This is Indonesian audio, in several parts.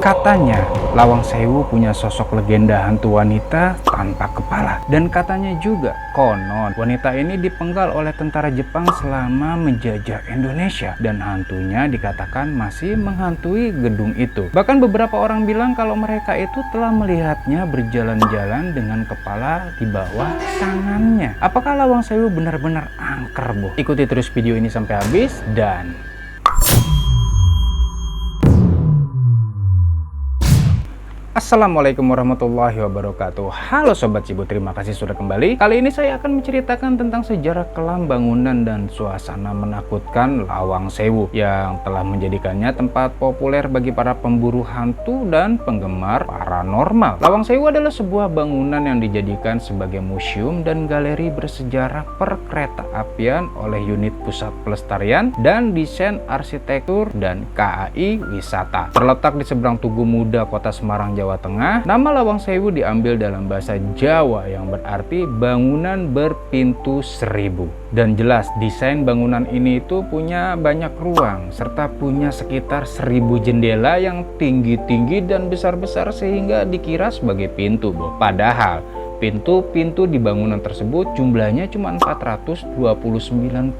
Katanya, Lawang Sewu punya sosok legenda hantu wanita tanpa kepala. Dan katanya juga, konon wanita ini dipenggal oleh tentara Jepang selama menjajah Indonesia. Dan hantunya dikatakan masih menghantui gedung itu. Bahkan beberapa orang bilang kalau mereka itu telah melihatnya berjalan-jalan dengan kepala di bawah tangannya. Apakah Lawang Sewu benar-benar angker, Bo? Ikuti terus video ini sampai habis dan... Assalamualaikum warahmatullahi wabarakatuh. Halo Sobat Cibu, terima kasih sudah kembali. Kali ini saya akan menceritakan tentang sejarah kelam bangunan dan suasana menakutkan Lawang Sewu yang telah menjadikannya tempat populer bagi para pemburu hantu dan penggemar paranormal. Lawang Sewu adalah sebuah bangunan yang dijadikan sebagai museum dan galeri bersejarah perkeretaapian oleh Unit Pusat Pelestarian dan Desain Arsitektur dan KAI Wisata. Terletak di seberang Tugu Muda, Kota Semarang, Jawa Tengah. Nama Lawang Sewu diambil dalam bahasa Jawa yang berarti bangunan berpintu seribu. Dan jelas desain bangunan ini itu punya banyak ruang serta punya sekitar 1000 jendela yang tinggi-tinggi dan besar-besar sehingga dikira sebagai pintu, Bo. Padahal pintu-pintu di bangunan tersebut jumlahnya cuma 429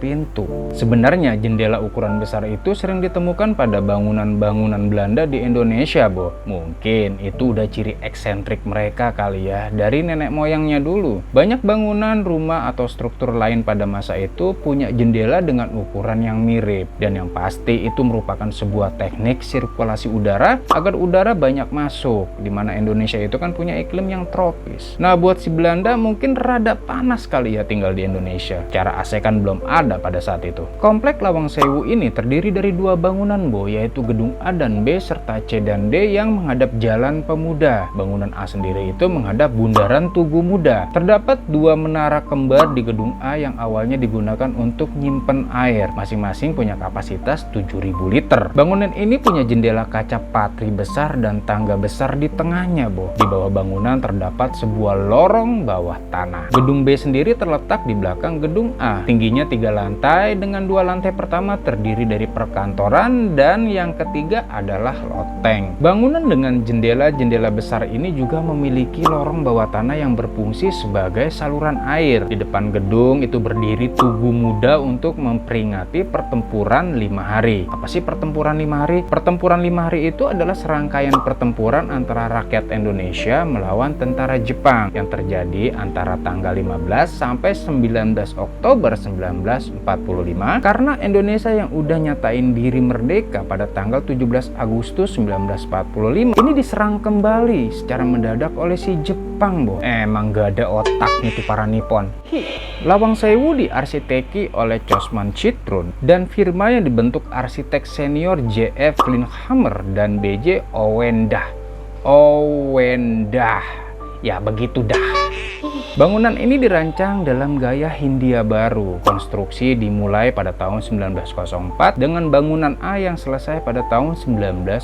pintu. Sebenarnya jendela ukuran besar itu sering ditemukan pada bangunan-bangunan Belanda di Indonesia, Bo. Mungkin itu udah ciri eksentrik mereka kali ya, dari nenek moyangnya dulu. Banyak bangunan, rumah, atau struktur lain pada masa itu punya jendela dengan ukuran yang mirip. Dan yang pasti itu merupakan sebuah teknik sirkulasi udara agar udara banyak masuk, dimana Indonesia itu kan punya iklim yang tropis. Nah, buat si Belanda mungkin rada panas kali ya tinggal di Indonesia. Cara AC kan belum ada pada saat itu. Komplek Lawang Sewu ini terdiri dari 2 bangunan, Bo, yaitu gedung A dan B serta C dan D yang menghadap Jalan Pemuda. Bangunan A sendiri itu menghadap Bundaran Tugu Muda. Terdapat 2 menara kembar di gedung A yang awalnya digunakan untuk nyimpen air. Masing-masing punya kapasitas 7.000 liter. Bangunan ini punya jendela kaca patri besar dan tangga besar di tengahnya, Bo. Di bawah bangunan terdapat sebuah lorong bawah tanah. Gedung B sendiri terletak di belakang gedung A. Tingginya 3 lantai dengan 2 lantai pertama terdiri dari perkantoran dan yang ketiga adalah loteng. Bangunan dengan jendela-jendela besar ini juga memiliki lorong bawah tanah yang berfungsi sebagai saluran air. Di depan gedung itu berdiri Tugu Muda untuk memperingati pertempuran 5 hari. Apa sih pertempuran 5 hari? Pertempuran 5 hari itu adalah serangkaian pertempuran antara rakyat Indonesia melawan tentara Jepang yang terjadi antara tanggal 15 sampai 19 Oktober 1945 karena Indonesia yang udah nyatain diri merdeka pada tanggal 17 Agustus 1945 ini diserang kembali secara mendadak oleh si Jepang, Bo. Emang gak ada otaknya tuh para Nippon. Lawang Sewu diarsiteki oleh Cosman Citrun dan firma yang dibentuk arsitek senior J.F. Lindhammer dan B.J. Owendah. Ya begitu dah. Bangunan ini dirancang dalam gaya Hindia Baru. Konstruksi dimulai pada tahun 1904 dengan bangunan A yang selesai pada tahun 1907.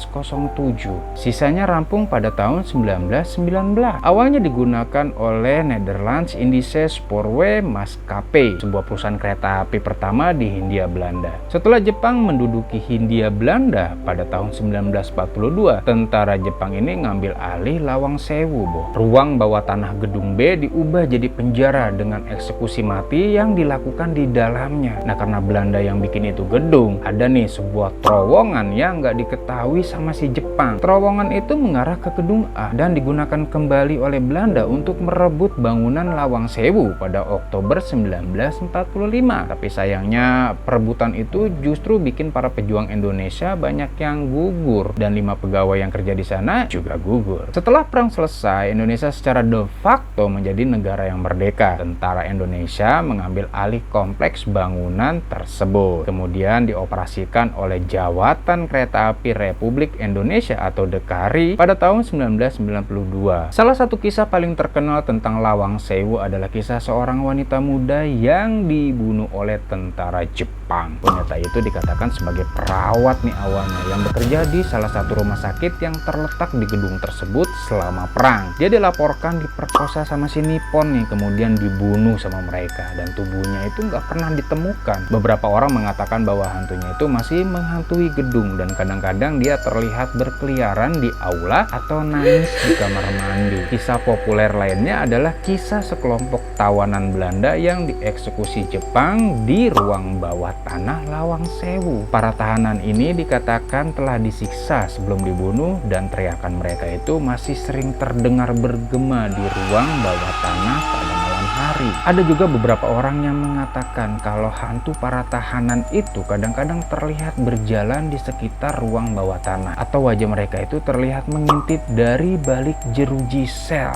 Sisanya rampung pada tahun 1919. Awalnya digunakan oleh Nederlands Indische Spoorweg Maskapai, sebuah perusahaan kereta api pertama di Hindia Belanda. Setelah Jepang menduduki Hindia Belanda pada tahun 1942, tentara Jepang ini ngambil alih Lawang Sewu, Bo. Ruang bawah tanah gedung B diubah jadi penjara dengan eksekusi mati yang dilakukan di dalamnya. Nah, karena Belanda yang bikin itu gedung, ada nih sebuah terowongan yang nggak diketahui sama si Jepang. Terowongan itu mengarah ke gedung A dan digunakan kembali oleh Belanda untuk merebut bangunan Lawang Sewu pada Oktober 1945. Tapi sayangnya perebutan itu justru bikin para pejuang Indonesia banyak yang gugur dan 5 pegawai yang kerja di sana juga gugur. Setelah perang selesai, Indonesia secara de facto menjadi negara yang merdeka. Tentara Indonesia mengambil alih kompleks bangunan tersebut. Kemudian dioperasikan oleh Jawatan Kereta Api Republik Indonesia atau DKRI pada tahun 1992. Salah satu kisah paling terkenal tentang Lawang Sewu adalah kisah seorang wanita muda yang dibunuh oleh tentara Jepang. Wanita itu dikatakan sebagai perawat nih awalnya yang bekerja di salah satu rumah sakit yang terletak di gedung tersebut selama perang. Dia dilaporkan diperkosa sama si Nippon telepon nih, kemudian dibunuh sama mereka dan tubuhnya itu nggak pernah ditemukan. Beberapa orang mengatakan bahwa hantunya itu masih menghantui gedung dan kadang-kadang dia terlihat berkeliaran di aula atau nangis di kamar mandi. Kisah populer lainnya adalah kisah sekelompok tawanan Belanda yang dieksekusi Jepang di ruang bawah tanah Lawang Sewu. Para tahanan ini dikatakan telah disiksa sebelum dibunuh dan teriakan mereka itu masih sering terdengar bergema di ruang bawah tanah pada malam hari. Ada juga beberapa orang yang mengatakan kalau hantu para tahanan itu kadang-kadang terlihat berjalan di sekitar ruang bawah tanah atau wajah mereka itu terlihat mengintip dari balik jeruji sel.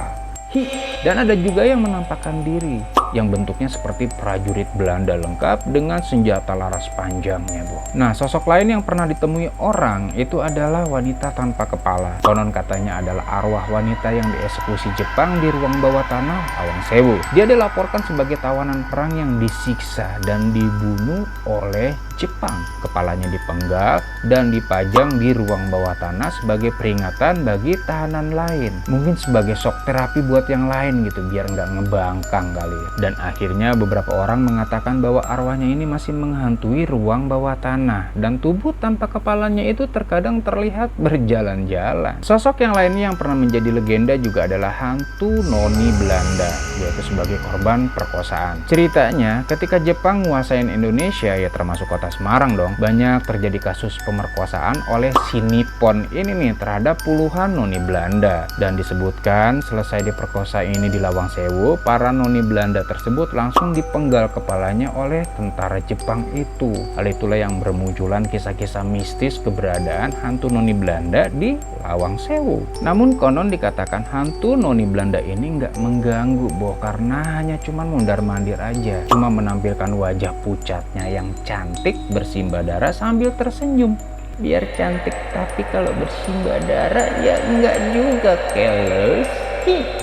Dan ada juga yang menampakkan diri yang bentuknya seperti prajurit Belanda lengkap dengan senjata laras panjangnya, Bu. Nah, sosok lain yang pernah ditemui orang itu adalah wanita tanpa kepala. Konon katanya adalah arwah wanita yang dieksekusi Jepang di ruang bawah tanah Lawang Sewu. Dia dilaporkan sebagai tawanan perang yang disiksa dan dibunuh oleh Jepang. Kepalanya dipenggal dan dipajang di ruang bawah tanah sebagai peringatan bagi tahanan lain. Mungkin sebagai shock terapi buat yang lain gitu, biar nggak ngebangkang kali ya. Dan akhirnya beberapa orang mengatakan bahwa arwahnya ini masih menghantui ruang bawah tanah dan tubuh tanpa kepalanya itu terkadang terlihat berjalan-jalan. Sosok yang lainnya yang pernah menjadi legenda juga adalah hantu noni Belanda, yaitu sebagai korban perkosaan. Ceritanya ketika Jepang nguasain Indonesia, ya termasuk kota Semarang dong, banyak terjadi kasus pemerkosaan oleh si Nippon ini nih terhadap puluhan noni Belanda. Dan disebutkan selesai diperkosa ini di Lawang Sewu, para noni Belanda tersebut langsung dipenggal kepalanya oleh tentara Jepang itu. Hal itulah yang bermunculan kisah-kisah mistis keberadaan hantu noni Belanda di Lawang Sewu. Namun konon dikatakan hantu noni Belanda ini nggak mengganggu, Boh, karena hanya cuman mondar-mandir aja, cuma menampilkan wajah pucatnya yang cantik bersimbah darah sambil tersenyum. Biar cantik tapi kalau bersimbah darah ya enggak juga, keles.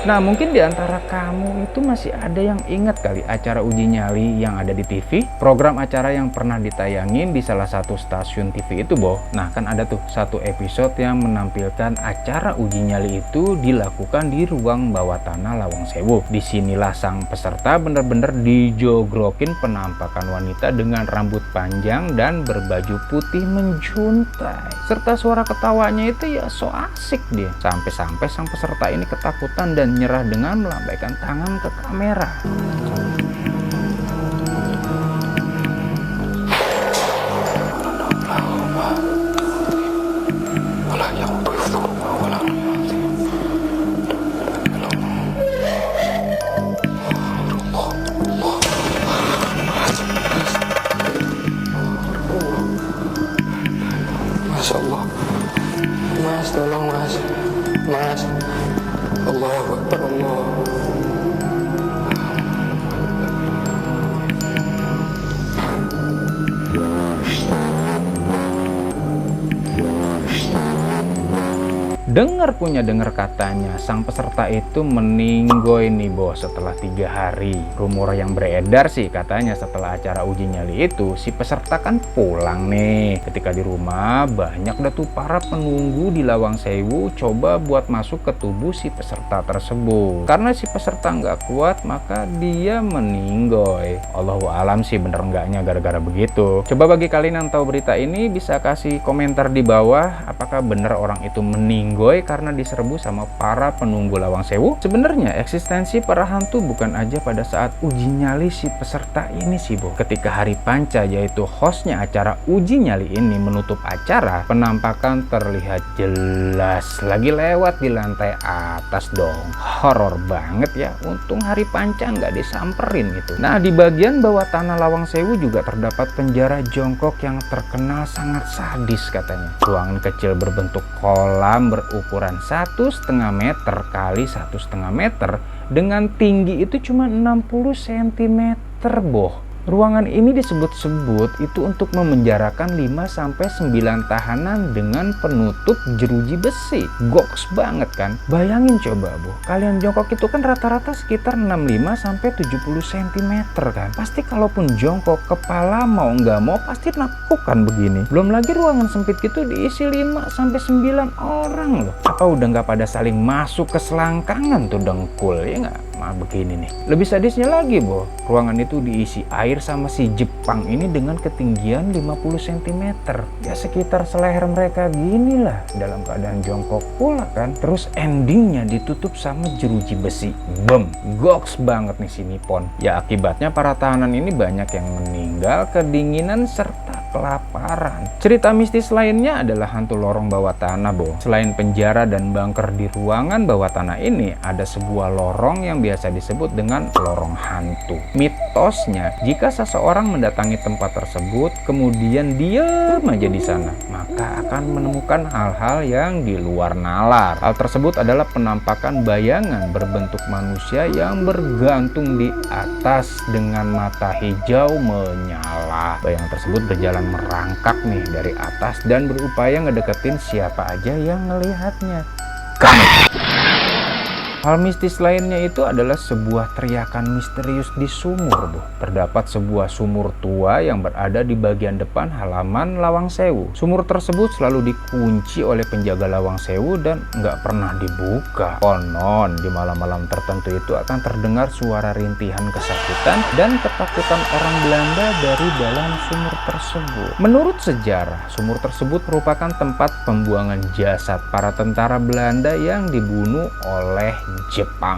Nah, mungkin di antara kamu itu masih ada yang ingat kali acara uji nyali yang ada di TV? Program acara yang pernah ditayangin di salah satu stasiun TV itu, Boh. Nah, kan ada tuh satu episode yang menampilkan acara uji nyali itu dilakukan di ruang bawah tanah Lawang Sewu. Disinilah sang peserta bener-bener dijogrokin penampakan wanita dengan rambut panjang dan berbaju putih menjuntai. Serta suara ketawanya itu ya so asik dia. Sampai-sampai sang peserta ini ketakutan dan nyerah dengan melambaikan tangan ke kamera. Masya Allah, Mas, tolong Mas, Mas. Allahu Akbar, Allah. Dengar katanya sang peserta itu meninggoy nih, Bos, setelah 3 hari. Rumor yang beredar sih katanya setelah acara uji nyali itu si peserta kan pulang nih. Ketika di rumah banyak dah tuh para penunggu di Lawang Sewu coba buat masuk ke tubuh si peserta tersebut. Karena si peserta nggak kuat maka dia meninggoy. Allahu alam sih bener enggaknya gara-gara begitu. Coba bagi kalian yang tahu berita ini bisa kasih komentar di bawah, apakah bener orang itu meninggoy karena diserbu sama para penunggu Lawang Sewu? Sebenarnya eksistensi para hantu bukan aja pada saat uji nyali si peserta ini sih, Bo. Ketika hari panca, yaitu hostnya acara uji nyali ini menutup acara, penampakan terlihat jelas lagi lewat di lantai atas dong. Horor banget ya, untung hari panca nggak disamperin itu. Nah, di bagian bawah tanah Lawang Sewu juga terdapat penjara jongkok yang terkenal sangat sadis katanya. Ruangan kecil berbentuk kolam berukuran 1,5 meter kali 1,5 meter dengan tinggi itu cuma 60 cm, Boh. Ruangan ini disebut-sebut itu untuk memenjarakan 5-9 tahanan dengan penutup jeruji besi. Goks banget kan? Bayangin coba, Bu. Kalian jongkok itu kan rata-rata sekitar 65-70 cm kan? Pasti kalaupun jongkok, kepala mau nggak mau pasti nakukan begini. Belum lagi ruangan sempit gitu diisi 5-9 orang loh. Apa udah nggak pada saling masuk ke selangkangan tuh dengkul, ya nggak? Maaf begini nih. Lebih sadisnya lagi, Bo. Ruangan itu diisi air sama si Jepang ini dengan ketinggian 50 cm. Ya sekitar seleher mereka gini lah, dalam keadaan jongkok pula kan. Terus endingnya ditutup sama jeruji besi. Bem, goks banget nih si Nippon. Ya akibatnya para tahanan ini banyak yang meninggal kedinginan serta kelaparan. Cerita mistis lainnya adalah hantu lorong bawah tanah, Bo. Selain penjara dan bunker di ruangan bawah tanah ini, ada sebuah lorong yang biasa disebut dengan lorong hantu. Mitosnya, jika seseorang mendatangi tempat tersebut kemudian diam aja di sana, maka akan menemukan hal-hal yang di luar nalar. Hal tersebut adalah penampakan bayangan berbentuk manusia yang bergantung di atas dengan mata hijau menyala. Bayangan tersebut berjalan merangkak nih dari atas dan berupaya ngedeketin siapa aja yang ngelihatnya. Hal mistis lainnya itu adalah sebuah teriakan misterius di sumur, Bu. Terdapat sebuah sumur tua yang berada di bagian depan halaman Lawang Sewu. Sumur tersebut selalu dikunci oleh penjaga Lawang Sewu dan nggak pernah dibuka. Konon di malam-malam tertentu itu akan terdengar suara rintihan kesakitan dan ketakutan orang Belanda dari dalam sumur tersebut. Menurut sejarah, sumur tersebut merupakan tempat pembuangan jasad para tentara Belanda yang dibunuh oleh Jepang.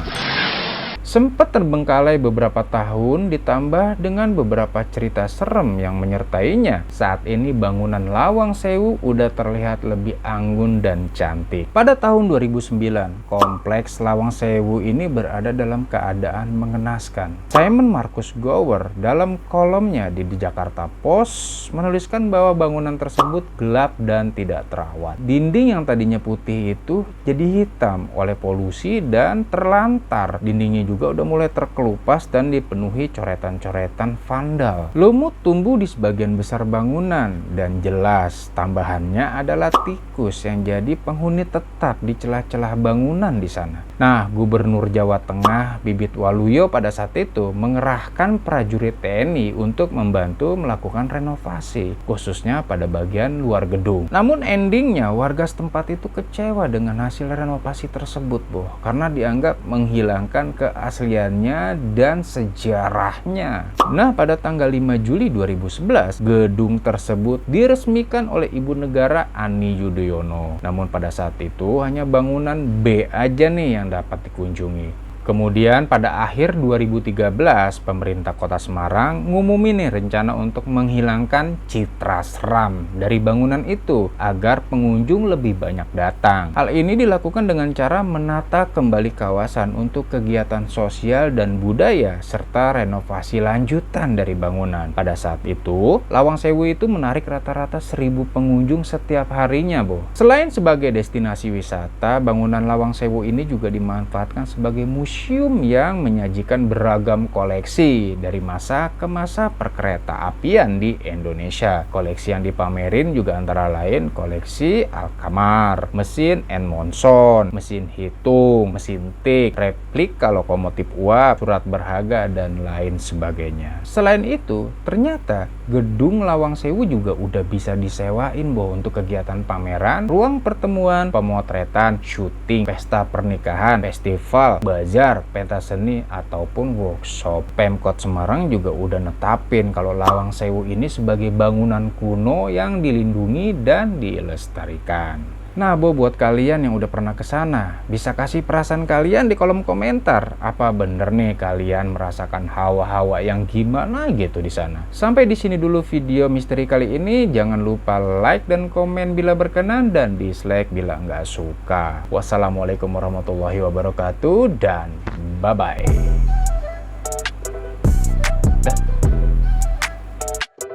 Sempat terbengkalai beberapa tahun ditambah dengan beberapa cerita serem yang menyertainya. Saat ini bangunan Lawang Sewu udah terlihat lebih anggun dan cantik. Pada tahun 2009, kompleks Lawang Sewu ini berada dalam keadaan mengenaskan. Simon Marcus Gower dalam kolomnya di Jakarta Post menuliskan bahwa bangunan tersebut gelap dan tidak terawat. Dinding yang tadinya putih itu jadi hitam oleh polusi dan terlantar. Dindingnya juga udah mulai terkelupas dan dipenuhi coretan-coretan vandal. Lumut tumbuh di sebagian besar bangunan dan jelas tambahannya adalah tikus yang jadi penghuni tetap di celah-celah bangunan di sana. Nah, Gubernur Jawa Tengah Bibit Waluyo pada saat itu mengerahkan prajurit TNI untuk membantu melakukan renovasi, khususnya pada bagian luar gedung. Namun endingnya warga setempat itu kecewa dengan hasil renovasi tersebut, Bu, karena dianggap menghilangkan keasliannya dan sejarahnya. Nah, pada tanggal 5 Juli 2011, gedung tersebut diresmikan oleh Ibu Negara Ani Yudhoyono. Namun pada saat itu hanya bangunan B aja nih yang dapat dikunjungi. Kemudian pada akhir 2013, pemerintah Kota Semarang ngumumin nih rencana untuk menghilangkan citra seram dari bangunan itu agar pengunjung lebih banyak datang. Hal ini dilakukan dengan cara menata kembali kawasan untuk kegiatan sosial dan budaya serta renovasi lanjutan dari bangunan. Pada saat itu, Lawang Sewu itu menarik rata-rata 1.000 pengunjung setiap harinya, Bu. Selain sebagai destinasi wisata, bangunan Lawang Sewu ini juga dimanfaatkan sebagai museum yang menyajikan beragam koleksi dari masa ke masa perkereta apian di Indonesia. Koleksi yang dipamerin juga antara lain koleksi Alkamar, mesin Monson, mesin hitung, mesin tik, replika lokomotif uap, surat berharga, dan lain sebagainya. Selain itu, ternyata gedung Lawang Sewu juga udah bisa disewain, Bo, untuk kegiatan pameran, ruang pertemuan, pemotretan, syuting, pesta pernikahan, festival, bazar, pentas seni, ataupun workshop. Pemkot Semarang juga udah netapin kalau Lawang Sewu ini sebagai bangunan kuno yang dilindungi dan dilestarikan. Nah, Bo, buat kalian yang udah pernah ke sana, bisa kasih perasaan kalian di kolom komentar. Apa bener nih kalian merasakan hawa-hawa yang gimana gitu di sana? Sampai di sini dulu video misteri kali ini. Jangan lupa like dan komen bila berkenan dan dislike bila nggak suka. Wassalamualaikum warahmatullahi wabarakatuh dan bye-bye.